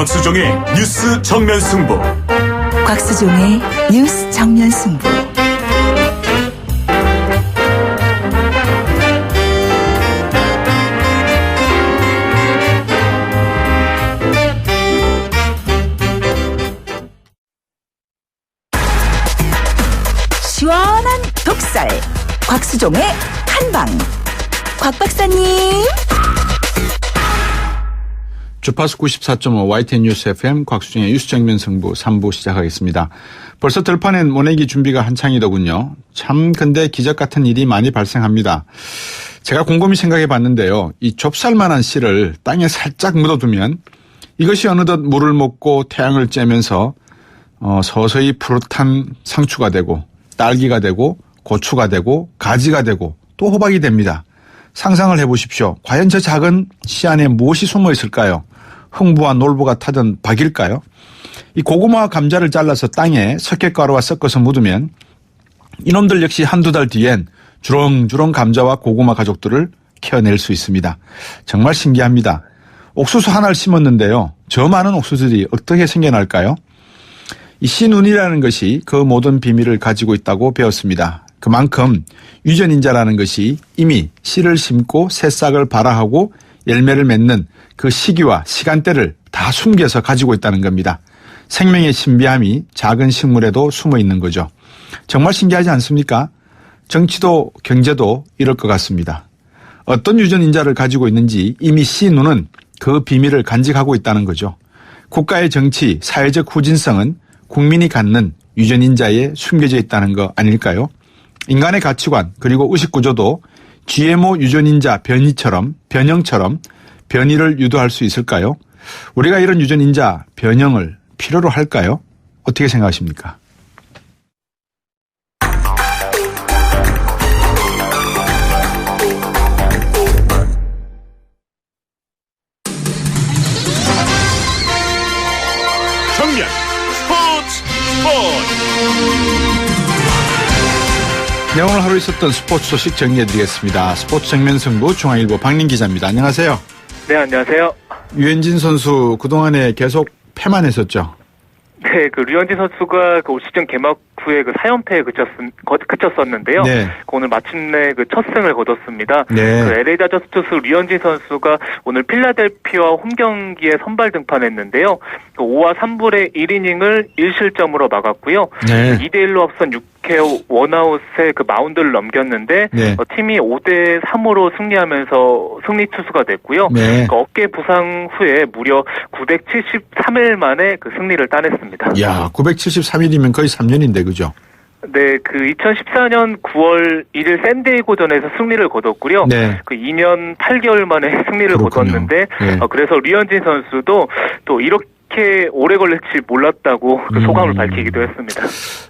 곽수종의 뉴스 정면 승부. 곽수종의 뉴스 정면 승부. 시원한 독살. 곽수종의 한방. 곽 박사님. 주파수 94.5 YTN 뉴스 FM 곽수종의 뉴스 정면 승부 3부 시작하겠습니다. 벌써 들판엔 모내기 준비가 한창이더군요. 참 근데 기적 같은 일이 많이 발생합니다. 제가 곰곰이 생각해 봤는데요. 이 좁쌀만한 씨를 땅에 살짝 묻어두면 이것이 어느덧 물을 먹고 태양을 쬐면서 서서히 푸릇한 상추가 되고 딸기가 되고 고추가 되고 가지가 되고 또 호박이 됩니다. 상상을 해보십시오. 과연 저 작은 씨 안에 무엇이 숨어 있을까요? 흥부와 놀부가 타던 박일까요? 이 고구마와 감자를 잘라서 땅에 석회가루와 섞어서 묻으면 이놈들 역시 한두 달 뒤엔 주렁주렁 감자와 고구마 가족들을 키워낼 수 있습니다. 정말 신기합니다. 옥수수 하나를 심었는데요. 저 많은 옥수수들이 어떻게 생겨날까요? 이 씨눈이라는 것이 그 모든 비밀을 가지고 있다고 배웠습니다. 그만큼 유전인자라는 것이 이미 씨를 심고 새싹을 발화하고 열매를 맺는 그 시기와 시간대를 다 숨겨서 가지고 있다는 겁니다. 생명의 신비함이 작은 식물에도 숨어 있는 거죠. 정말 신기하지 않습니까? 정치도 경제도 이럴 것 같습니다. 어떤 유전인자를 가지고 있는지 이미 씨눈은 그 비밀을 간직하고 있다는 거죠. 국가의 정치, 사회적 후진성은 국민이 갖는 유전인자에 숨겨져 있다는 거 아닐까요? 인간의 가치관 그리고 의식구조도 GMO 유전인자 변형처럼 변이를 유도할 수 있을까요? 우리가 이런 유전인자 변형을 필요로 할까요? 어떻게 생각하십니까? 정면 스포츠. 네, 오늘 하루 있었던 스포츠 소식 정리해드리겠습니다. 스포츠 정면 승부 중앙일보 박민 기자입니다. 안녕하세요. 네, 안녕하세요. 유현진 선수 그동안에 계속 패만 했었죠. 네, 류현진 선수가 올 시즌 개막 후에 4연패에 그쳤었는데요. 네. 오늘 마침내 첫 승을 거뒀습니다. 네. LA 다저스 투수 류현진 선수가 오늘 필라델피아 홈 경기에 선발 등판했는데요. 5와 3분의 1이닝을 1실점으로 막았고요. 네. 2대1로 앞선 6회 원아웃에 마운드를 넘겼는데 네. 팀이 5대3으로 승리하면서 승리 투수가 됐고요. 네. 어깨 부상 후에 무려 973일 만에 승리를 따냈습니다. 이야, 973일이면 거의 3년인데 그죠? 네, 2014년 9월 1일 샌디에이고전에서 승리를 거뒀고요. 네. 2년 8개월 만에 승리를 그렇군요. 거뒀는데, 네. 그래서 류현진 선수도 또 이렇게 오래 걸릴지 몰랐다고 소감을 밝히기도 했습니다.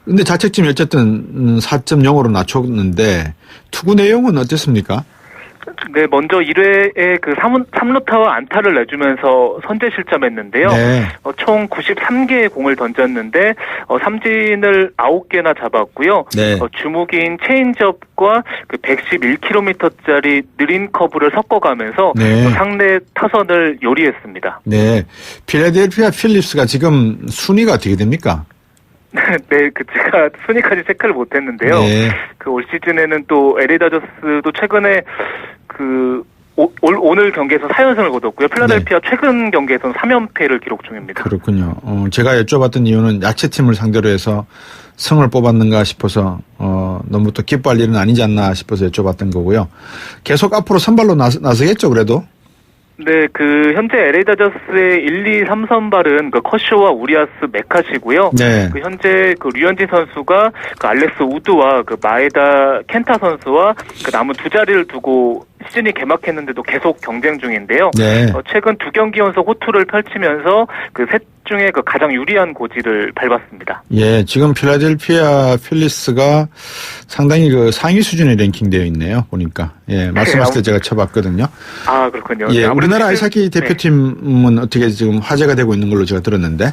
근데 자책점이 어쨌든 4.0으로 낮췄는데 투구 내용은 어땠습니까? 네, 먼저 1회에 3루타와 안타를 내주면서 선제 실점했는데요. 네. 총 93개의 공을 던졌는데 삼진을 9개나 잡았고요. 네. 주무기인 체인지업과 111km짜리 느린 커브를 섞어가면서 네. 상대 타선을 요리했습니다. 네, 필라델피아 필립스가 지금 순위가 어떻게 됩니까? 네, 제가 순위까지 체크를 못했는데요. 네. 올 시즌에는 또 LA 다저스도 최근에 오늘 경기에서 4연승을 거뒀고요. 필라델피아 네. 최근 경기에서는 3연패를 기록 중입니다. 그렇군요. 제가 여쭤봤던 이유는 야채팀을 상대로 해서 승을 뽑았는가 싶어서 너무 또 기뻐할 일은 아니지 않나 싶어서 여쭤봤던 거고요. 계속 앞으로 선발로 나서겠죠, 그래도? 네, 현재 LA 다저스의 1, 2, 3선발은 커쇼와 우리아스 메카시고요. 네. 현재 류현진 선수가 알렉스 우드와 마에다 켄타 선수와 남은 두 자리를 두고 시즌이 개막했는데도 계속 경쟁 중인데요. 네. 최근 2경기 연속 호투를 펼치면서 셋 중에 가장 유리한 고지를 밟았습니다. 예, 지금 필라델피아 필리스가 상당히 상위 수준의 랭킹되어 있네요. 보니까. 예, 말씀하실 때 제가 쳐봤거든요. 아, 그렇군요. 예, 우리나라 아이스하키 대표팀은 어떻게 지금 화제가 되고 있는 걸로 제가 들었는데.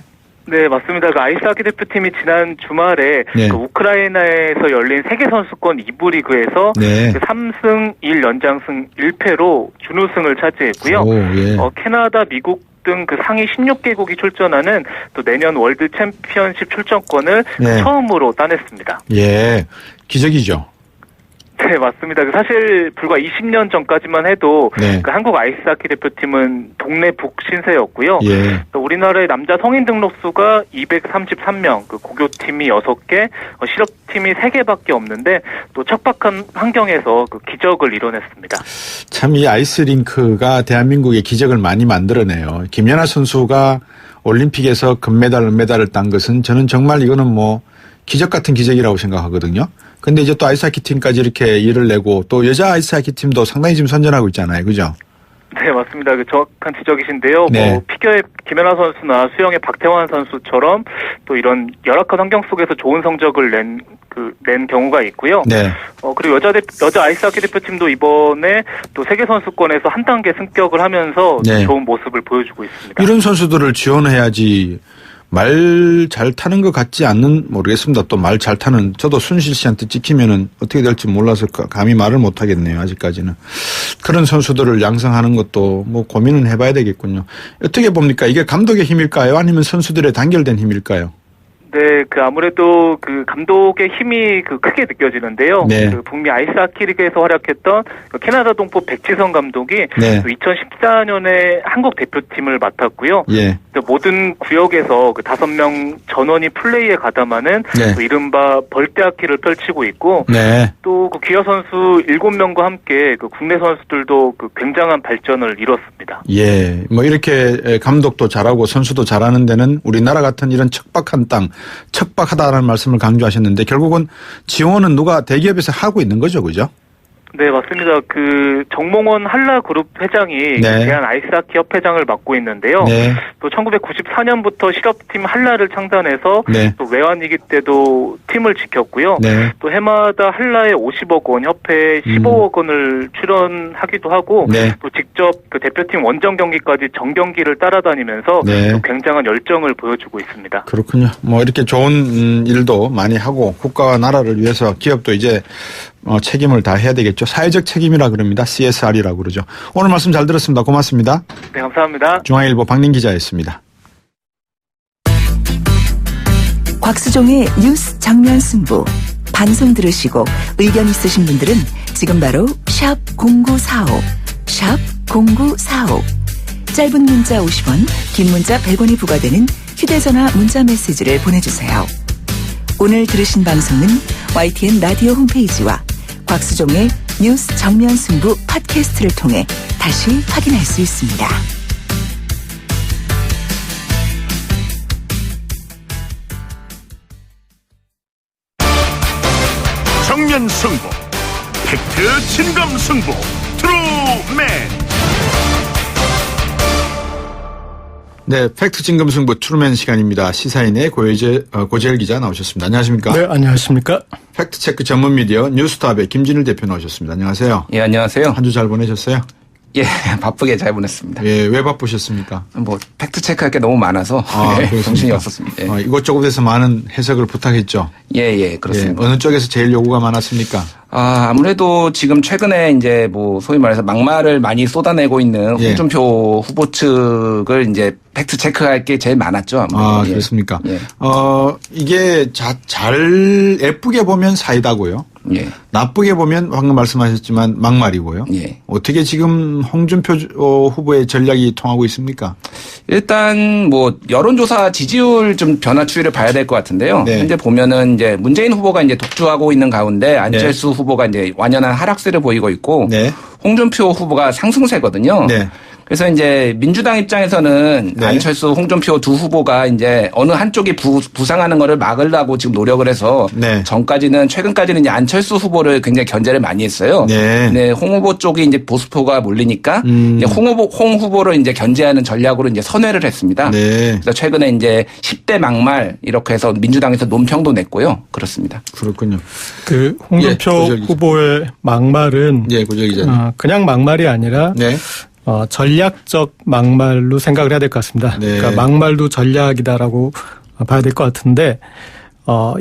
네, 맞습니다. 아이스하키 대표팀이 지난 주말에 네. 우크라이나에서 열린 세계선수권 2부 리그에서 네. 3승 1연장승 1패로 준우승을 차지했고요. 오, 예. 캐나다, 미국 등 그 상위 16개국이 출전하는 또 내년 월드 챔피언십 출전권을 네. 처음으로 따냈습니다. 예, 기적이죠. 네, 맞습니다. 사실 불과 20년 전까지만 해도 네. 그 한국 아이스하키 대표팀은 동네 북 신세였고요. 예. 또 우리나라의 남자 성인 등록수가 233명, 그 고교팀이 6개, 실업팀이 3개밖에 없는데 또 척박한 환경에서 그 기적을 이뤄냈습니다. 참 이 아이스링크가 대한민국의 기적을 많이 만들어내요. 김연아 선수가 올림픽에서 금메달, 은메달을 딴 것은 저는 정말 이거는 뭐 기적 같은 기적이라고 생각하거든요. 근데 이제 또 아이스하키 팀까지 이렇게 일을 내고 또 여자 아이스하키 팀도 상당히 지금 선전하고 있잖아요. 그죠? 네, 맞습니다. 그 정확한 지적이신데요. 네. 뭐 피겨의 김연아 선수나 수영의 박태환 선수처럼 또 이런 열악한 환경 속에서 좋은 성적을 낸 경우가 있고요. 네. 그리고 여자 아이스하키 대표팀도 이번에 또 세계 선수권에서 한 단계 승격을 하면서 네. 좋은 모습을 보여주고 있습니다. 이런 선수들을 지원해야지. 말 잘 타는 것 같지 않는 모르겠습니다. 또 말 잘 타는 저도 순실 씨한테 찍히면은 어떻게 될지 몰라서 감히 말을 못 하겠네요. 아직까지는. 그런 선수들을 양성하는 것도 뭐 고민은 해봐야 되겠군요. 어떻게 봅니까? 이게 감독의 힘일까요? 아니면 선수들의 단결된 힘일까요? 네, 그 아무래도 그 감독의 힘이 그 크게 느껴지는데요. 네. 그 북미 아이스하키 리그에서 활약했던 그 캐나다 동포 백지성 감독이 네. 2014년에 한국 대표팀을 맡았고요. 예. 또 모든 구역에서 그 5명 전원이 플레이에 가담하는 네. 또 이른바 벌떼하키를 펼치고 있고 네. 또 그 기아 선수 7명과 함께 그 국내 선수들도 그 굉장한 발전을 이뤘습니다. 예. 뭐 이렇게 감독도 잘하고 선수도 잘하는 데는 우리나라 같은 이런 척박한 땅, 척박하다라는 말씀을 강조하셨는데 결국은 지원은 누가 대기업에서 하고 있는 거죠. 그죠? 네, 맞습니다. 그 정몽원 한라그룹 회장이 네. 대한 아이스하키 협회장을 맡고 있는데요. 네. 또 1994년부터 실업팀 한라를 창단해서 네. 또 외환위기 때도 팀을 지켰고요. 네. 또 해마다 한라에 50억 원, 협회에 15억 원을 출연하기도 하고 네. 또 직접 그 대표팀 원정 경기까지 정경기를 따라다니면서 네. 또 굉장한 열정을 보여주고 있습니다. 그렇군요. 뭐 이렇게 좋은 일도 많이 하고 국가와 나라를 위해서 기업도 이제 책임을 다 해야 되겠죠. 사회적 책임이라 그럽니다. CSR이라고 그러죠. 오늘 말씀 잘 들었습니다. 고맙습니다. 네, 감사합니다. 중앙일보 박민 기자였습니다. 곽수종의 뉴스 정면 승부. 방송 들으시고 의견 있으신 분들은 지금 바로 샵 0945, 샵 0945. 짧은 문자 50원, 긴 문자 100원이 부과되는 휴대전화 문자 메시지를 보내주세요. 오늘 들으신 방송은 YTN 라디오 홈페이지와 곽수종의 뉴스 정면 승부 팟캐스트를 통해 다시 확인할 수 있습니다. 정면 승부, 팩트 진검 승부, 트루맨. 네, 팩트 진검 승부 트루맨 시간입니다. 시사인의 고재열 기자 나오셨습니다. 안녕하십니까? 네, 안녕하십니까? 팩트 체크 전문 미디어 뉴스탑의 김진일 대표 나오셨습니다. 안녕하세요. 예, 안녕하세요. 한 주 잘 보내셨어요? 예, 바쁘게 잘 보냈습니다. 예, 왜 바쁘셨습니까? 뭐 팩트 체크할 게 너무 많아서 그렇습니까? 정신이 없었습니다. 예. 이것저것에서 많은 해석을 부탁했죠. 예, 그렇습니다. 어느 쪽에서 제일 요구가 많았습니까? 아무래도 지금 최근에 이제 뭐 소위 말해서 막말을 많이 쏟아내고 있는 예. 홍준표 후보 측을 이제 팩트 체크할 게 제일 많았죠. 아무래도. 예. 그렇습니까? 예. 이게 잘 예쁘게 보면 사이다고요. 예. 나쁘게 보면 방금 말씀하셨지만 막말이고요. 예. 어떻게 지금 홍준표 후보의 전략이 통하고 있습니까? 일단 뭐 여론조사 지지율 좀 변화 추이를 봐야 될 것 같은데요. 네. 현재 보면은 이제 문재인 후보가 이제 독주하고 있는 가운데 안철수 후보가 이제 완연한 하락세를 보이고 있고 네. 홍준표 후보가 상승세거든요. 네. 그래서 이제 민주당 입장에서는 네. 안철수, 홍준표 두 후보가 이제 어느 한쪽이 부상하는 거를 막으려고 지금 노력을 해서 네. 최근까지는 이제 안철수 후보를 굉장히 견제를 많이 했어요. 네. 네, 홍 후보 쪽이 이제 보수표가 몰리니까 이제 홍 후보를 이제 견제하는 전략으로 이제 선회를 했습니다. 네. 그래서 최근에 이제 10대 막말 이렇게 해서 민주당에서 논평도 냈고요. 그렇습니다. 그렇군요. 그 홍준표 고재열 기자. 후보의 막말은 예, 고재열 기자님. 그냥 막말이 아니라 네. 전략적 막말로 생각을 해야 될 것 같습니다. 네. 그러니까 막말도 전략이다라고 봐야 될 것 같은데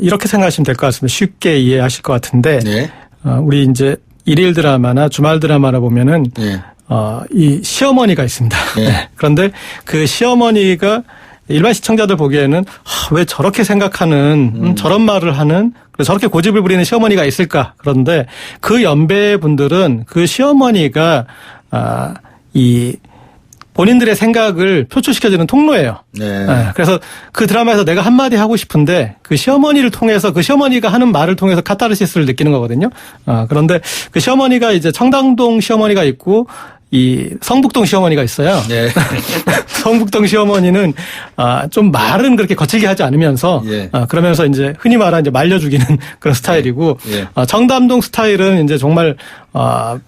이렇게 생각하시면 될 것 같습니다. 쉽게 이해하실 것 같은데 네. 우리 이제 일일 드라마나 주말 드라마나 보면은 네. 이 시어머니가 있습니다. 예. 그런데 그 시어머니가 일반 시청자들 보기에는 왜 저렇게 생각하는 저런 말을 하는 저렇게 고집을 부리는 시어머니가 있을까? 그런데 그 연배 분들은 그 시어머니가 이 본인들의 생각을 표출시켜주는 통로예요. 네. 네, 그래서 그 드라마에서 내가 한마디 하고 싶은데 그 시어머니를 통해서 그 시어머니가 하는 말을 통해서 카타르시스를 느끼는 거거든요. 그런데 그 시어머니가 이제 청담동 시어머니가 있고 이 성북동 시어머니가 있어요. 네. 성북동 시어머니는 좀 말은 그렇게 거칠게 하지 않으면서 예. 그러면서 이제 흔히 말하는 이제 말려 죽이는 그런 스타일이고 예. 청담동 스타일은 이제 정말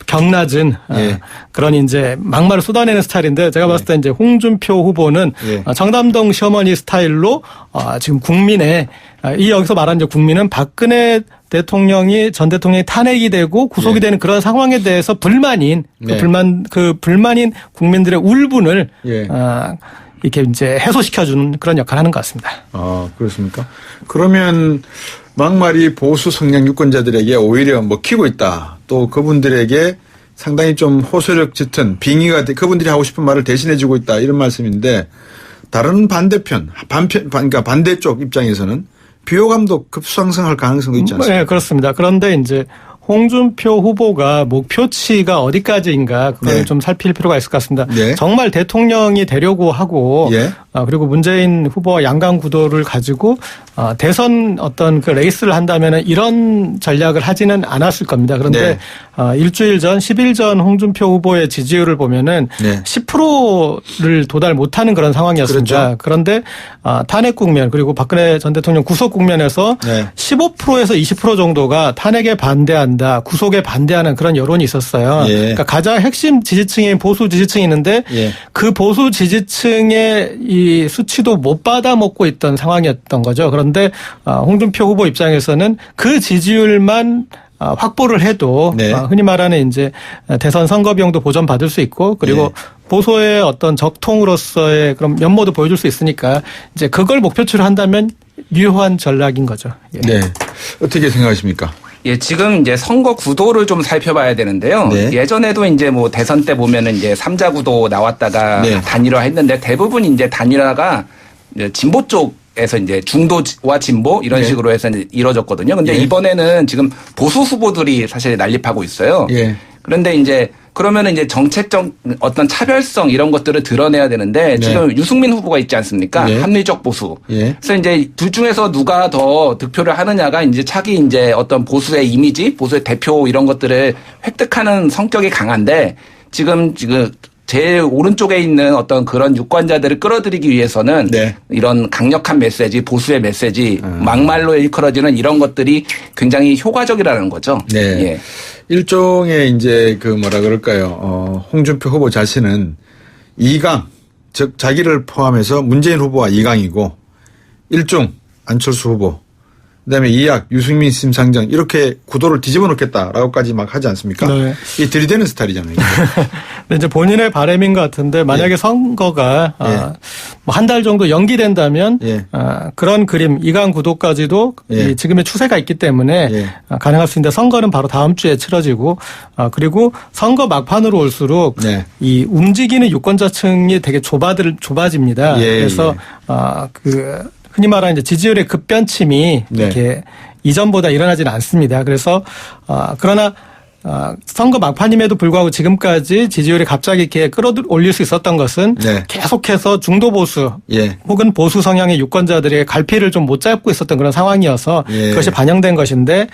격낮은 예. 그런 이제 막말을 쏟아내는 스타일인데 제가 봤을 때 이제 홍준표 후보는 예. 청담동 시어머니 스타일로 지금 국민의 이 여기서 말하는 이제 국민은 박근혜 대통령이 전 대통령이 탄핵이 되고 구속이 예. 되는 그런 상황에 대해서 불만인 네. 그 불만인 국민들의 울분을 예. 이렇게 이제 해소시켜주는 그런 역할을 하는 것 같습니다. 그렇습니까? 그러면 막말이 보수 성향 유권자들에게 오히려 먹히고 있다. 또 그분들에게 상당히 좀 호소력 짙은 빙의가 그분들이 하고 싶은 말을 대신해주고 있다. 이런 말씀인데 다른 그러니까 반대쪽 입장에서는 비호감도 급상승할 가능성도 있지 않습니까? 네, 그렇습니다. 그런데 이제 홍준표 후보가 목표치가 어디까지인가 그걸 네. 좀 살필 필요가 있을 것 같습니다. 네. 정말 대통령이 되려고 하고 예. 그리고 문재인 후보와 양강 구도를 가지고 대선 어떤 그 레이스를 한다면 이런 전략을 하지는 않았을 겁니다. 그런데 네. 일주일 전 10일 전 홍준표 후보의 지지율을 보면은 네. 10%를 도달 못하는 그런 상황이었습니다. 그렇죠. 그런데 탄핵 국면 그리고 박근혜 전 대통령 구속 국면에서 네. 15%에서 20% 정도가 탄핵에 반대한다, 구속에 반대하는 그런 여론이 있었어요. 예. 그러니까 가장 핵심 지지층인 보수 지지층이 있는데 예. 그 보수 지지층의 이 수치도 못 받아먹고 있던 상황이었던 거죠. 그런데 홍준표 후보 입장에서는 그 지지율만 확보를 해도 네. 흔히 말하는 이제 대선 선거 비용도 보전받을 수 있고 그리고 예. 보수의 어떤 적통으로서의 그런 면모도 보여줄 수 있으니까 이제 그걸 목표치로 한다면 유효한 전략인 거죠. 예. 네. 어떻게 생각하십니까? 예, 지금 이제 선거 구도를 좀 살펴봐야 되는데요. 네. 예전에도 이제 뭐 대선 때 보면은 이제 3자 구도 나왔다가 네. 단일화 했는데 대부분 이제 단일화가 이제 진보 쪽에서 이제 중도와 진보 이런 네. 식으로 해서 이제 이루어졌거든요. 근데 예. 이번에는 지금 보수 후보들이 사실 난립하고 있어요. 예. 그런데 이제 그러면은 이제 정책적 어떤 차별성 이런 것들을 드러내야 되는데 네. 지금 유승민 후보가 있지 않습니까? 네. 합리적 보수. 예. 그래서 이제 둘 중에서 누가 더 득표를 하느냐가 이제 차기 이제 어떤 보수의 이미지, 보수의 대표 이런 것들을 획득하는 성격이 강한데 지금 제일 오른쪽에 있는 어떤 그런 유권자들을 끌어들이기 위해서는 네. 이런 강력한 메시지, 보수의 메시지, 막말로 일컬어지는 이런 것들이 굉장히 효과적이라는 거죠. 네. 예. 일종의 이제 그 뭐라 그럴까요? 홍준표 후보 자신은 2강, 즉 자기를 포함해서 문재인 후보와 2강이고 1중 안철수 후보, 그다음에 2약 유승민 심상정 이렇게 구도를 뒤집어 놓겠다라고까지 막 하지 않습니까? 네. 이 들이대는 스타일이잖아요. 근데 이제 본인의 바람인 것 같은데 만약에 예. 선거가 예. 뭐 한 달 정도 연기된다면 예. 그런 그림 2강 구도까지도 예. 이 지금의 추세가 있기 때문에 예. 가능할 수 있는데 선거는 바로 다음 주에 치러지고 그리고 선거 막판으로 올수록 네. 이 움직이는 유권자층이 되게 좁아집니다. 예, 그래서 흔히 말하는 이제 지지율의 급변침이 네. 이렇게 이전보다 일어나지는 않습니다. 그래서 그러나 선거 막판임에도 불구하고 지금까지 지지율이 갑자기 이렇게 끌어올릴 수 있었던 것은 네. 계속해서 중도 보수 예. 혹은 보수 성향의 유권자들의 갈피를 좀 못 잡고 있었던 그런 상황이어서 예. 그것이 반영된 것인데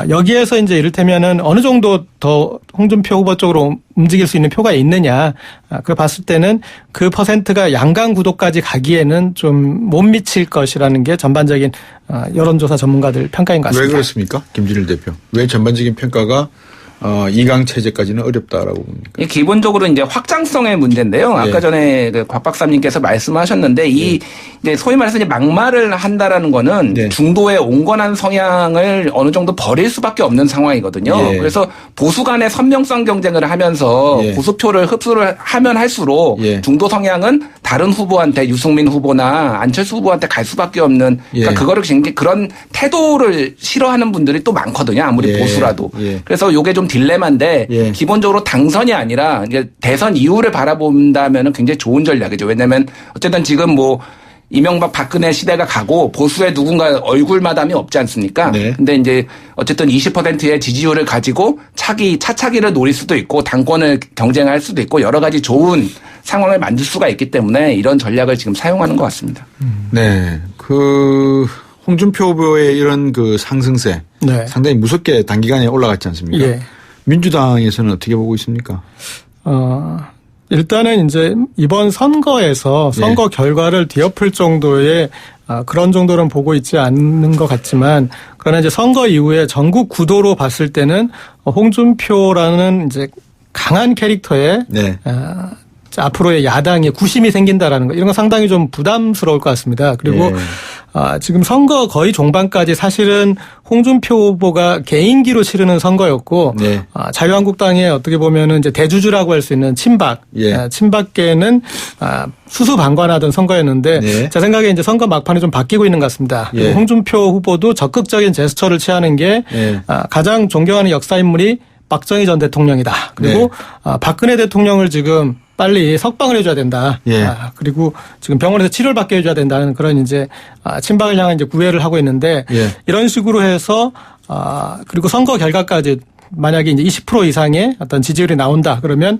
여기에서 이제 이를테면은 어느 정도 더 홍준표 후보 쪽으로 움직일 수 있는 표가 있느냐 그걸 봤을 때는 그 퍼센트가 양강 구도까지 가기에는 좀 못 미칠 것이라는 게 전반적인 여론조사 전문가들 평가인 것 같습니다. 왜 그렇습니까? 김진일 대표. 왜 전반적인 평가가 2강 체제까지는 어렵다라고 봅니까? 이 기본적으로 이제 확장성의 문제인데요. 아까 예. 전에 곽 박사님께서 말씀하셨는데 이 이제 소위 말해서 이제 막말을 한다라는 거는 네. 중도의 온건한 성향을 어느 정도 버릴 수밖에 없는 상황이거든요. 예. 그래서 보수 간의 선명성 경쟁을 하면서 예. 보수표를 흡수를 하면 할수록 예. 중도 성향은 다 다른 후보한테 유승민 후보나 안철수 후보한테 갈 수밖에 없는 그러니까 예. 그거를 굉장히 그런 태도를 싫어하는 분들이 또 많거든요. 아무리 예. 보수라도. 예. 그래서 이게 좀 딜레마인데 예. 기본적으로 당선이 아니라 이제 대선 이후를 바라본다면은 굉장히 좋은 전략이죠. 왜냐하면 어쨌든 지금 뭐 이명박 박근혜 시대가 가고 보수의 누군가 얼굴 마담이 없지 않습니까? 네. 근데 이제 어쨌든 20%의 지지율을 가지고 차차기를 노릴 수도 있고 당권을 경쟁할 수도 있고 여러 가지 좋은 상황을 만들 수가 있기 때문에 이런 전략을 지금 사용하는 것 같습니다. 네. 홍준표 후보의 이런 그 상승세 네. 상당히 무섭게 단기간에 올라갔지 않습니까? 예. 민주당에서는 어떻게 보고 있습니까? 일단은 이제 이번 선거에서 선거 결과를 뒤엎을 정도의 그런 정도는 보고 있지 않는 것 같지만 그러나 이제 선거 이후에 전국 구도로 봤을 때는 홍준표라는 이제 강한 캐릭터의 네. 앞으로의 야당에 구심이 생긴다라는 거 이런 건 상당히 좀 부담스러울 것 같습니다. 그리고 예. 지금 선거 거의 종반까지 사실은 홍준표 후보가 개인기로 치르는 선거였고 네. 자유한국당의 어떻게 보면은 이제 대주주라고 할 수 있는 친박, 예. 친박계는 수수방관하던 선거였는데 네. 제 생각에 이제 선거 막판이 좀 바뀌고 있는 것 같습니다. 예. 그리고 홍준표 후보도 적극적인 제스처를 취하는 게 예. 가장 존경하는 역사 인물이 박정희 전 대통령이다. 그리고 박근혜 대통령을 지금 빨리 석방을 해줘야 된다. 예. 그리고 지금 병원에서 치료를 받게 해줘야 된다는 그런 이제 친박을 향한 이제 구애를 하고 있는데 예. 이런 식으로 해서 그리고 선거 결과까지 만약에 이제 20% 이상의 어떤 지지율이 나온다 그러면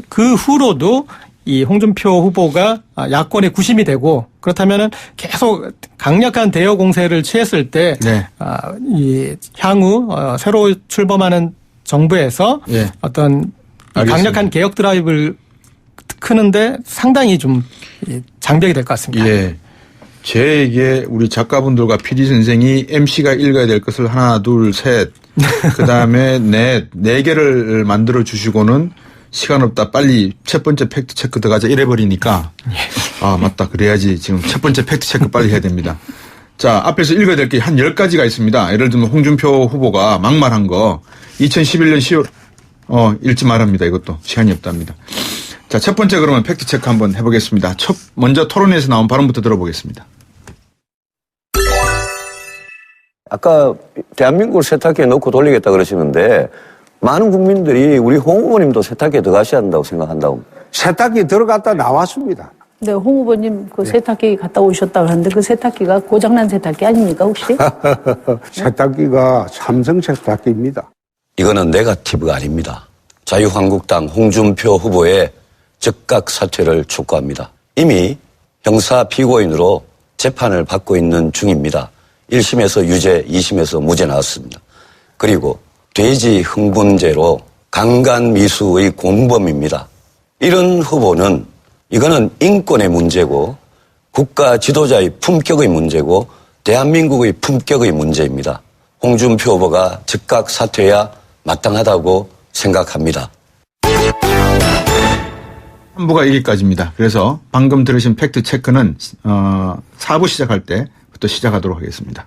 그 후로도 이 홍준표 후보가 야권의 구심이 되고 그렇다면은 계속 강력한 대여 공세를 취했을 때 네. 이 향후 새로 출범하는 정부에서 예. 어떤 알겠습니다. 강력한 개혁 드라이브를 크는데 상당히 좀 장벽이 될 것 같습니다. 예. 제게 우리 작가분들과 PD 선생이 MC가 읽어야 될 것을 하나, 둘, 셋, 그 다음에 네 개를 만들어 주시고는 시간 없다. 빨리 첫 번째 팩트 체크 들어가자 이래버리니까 맞다. 그래야지 지금 첫 번째 팩트 체크 빨리 해야 됩니다. 자, 앞에서 읽어야 될 게 한 10가지가 있습니다. 예를 들면 홍준표 후보가 막말한 거 2011년 10월 읽지 말합니다. 이것도 시간이 없답니다. 자, 첫 번째 그러면 팩트 체크 한번 해보겠습니다. 먼저 토론회에서 나온 발언부터 들어보겠습니다. 아까 대한민국을 세탁기에 넣고 돌리겠다 그러시는데 많은 국민들이 우리 홍 후보님도 세탁기에 들어가셔야 한다고 생각한다고. 세탁기 들어갔다 나왔습니다. 네, 홍 후보님 그 세탁기 갔다 오셨다고 하는데 그 세탁기가 고장난 세탁기 아닙니까 혹시? 세탁기가 삼성 세탁기입니다. 이거는 네거티브가 아닙니다. 자유한국당 홍준표 후보의 즉각 사퇴를 촉구합니다. 이미 형사 피고인으로 재판을 받고 있는 중입니다. 1심에서 유죄, 2심에서 무죄 나왔습니다. 그리고 돼지 흥분죄로 강간미수의 공범입니다. 이런 후보는 이거는 인권의 문제고 국가 지도자의 품격의 문제고 대한민국의 품격의 문제입니다. 홍준표 후보가 즉각 사퇴해야 마땅하다고 생각합니다. 3부가 여기까지입니다. 그래서 방금 들으신 팩트 체크는 4부 시작할 때부터 시작하도록 하겠습니다.